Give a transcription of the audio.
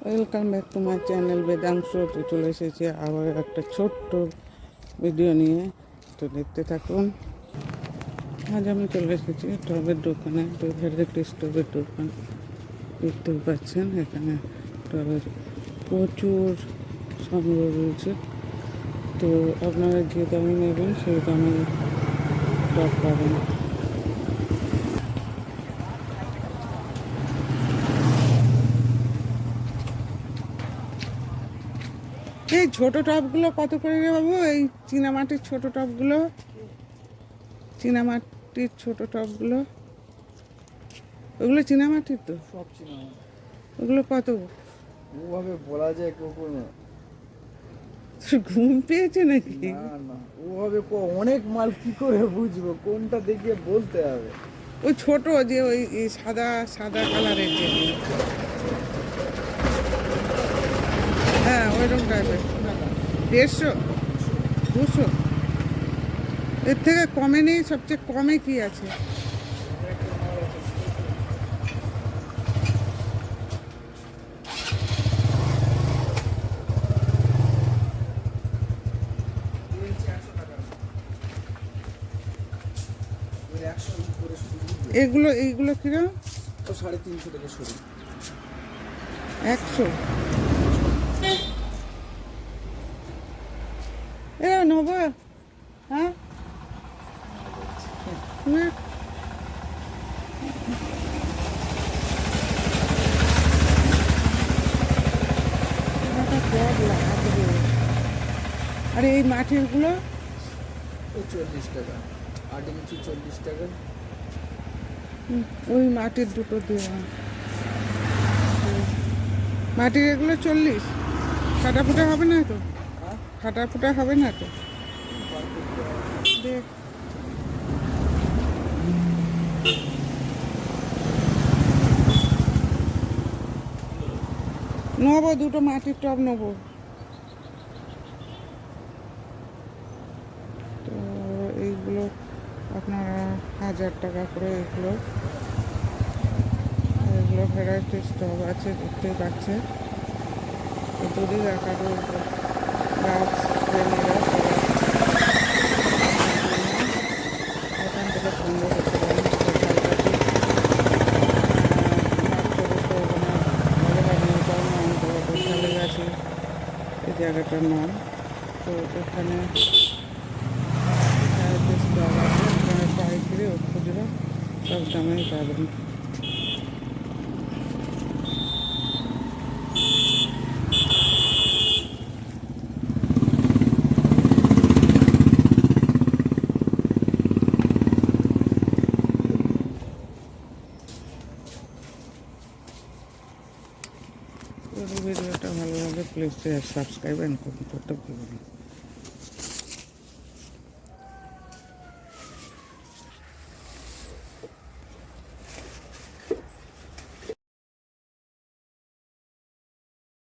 Welcome back to my channel Vedansh. তো চলে এসেছি আবার একটা ছোট্ট ভিডিও নিয়ে, তো দেখতে থাকুন। আজ আমি চলে এসেছি টবের দোকানে। তো এখানে একটি স্টোভের দোকান দেখতে পাচ্ছেন। এখানে টবের প্রচুর সংগ্রহ রয়েছে। তো আপনারা যে দামে নেবেন সেই দামে টব পাবেন। এই ছোট টবগুলো কত করে রে বাবু? এই চীনামাটির ছোট টবগুলো, চীনামাটির ছোট টবগুলো, ওগুলো চীনামাটির তো? সব চিনামাটি। ওগুলো কত? ওভাবে বলা যায় কখনো? তোর ঘুম পেয়েছে নাকি? না না, ওভাবে অনেক মাল কি করে বুঝবো? কোনটা দেখে বলতে হবে। ওই ছোট যে ওই সাদা সাদা কালারের যে, হ্যাঁ ওইরকম টাইপের। 150, 200? এর থেকে কমে নেই? সবচেয়ে কমে কি আছে? এগুলো এইগুলো কিরকম? 350 টাকা শুরু। 100? এ নেব? হ্যাঁ লাগবে। আর এই মাটিরগুলো 40 টাকা, 8 ইঞ্চি 40 টাকা। ওই মাটির দুটো দেওয়া, মাটির এগুলো 40। ফাটা ফুটা হবে না তো? ফাটা ফুটা হবে না তো? দেখ নেবো, দুটো মাটির টব নেবো। তো এইগুলো আপনারা 1000 টাকা করে। এগুলো ভ্যারাইটিস টব আছে, দেখতেই পাচ্ছেন। তো যদি কারো গাছ প্রেমীরা এখান থেকে সংগ্রহ করতে পারেন। ঝালেগাছি এই জায়গাটার নাম। তো এখানে স্টক আছে, এখানে পাইকারি ও খুচরো সব দামেই পাবেন। যদি ভিডিওটা ভালো লাগে প্লিজ সাবস্ক্রাইব করতে ভুলবেন না।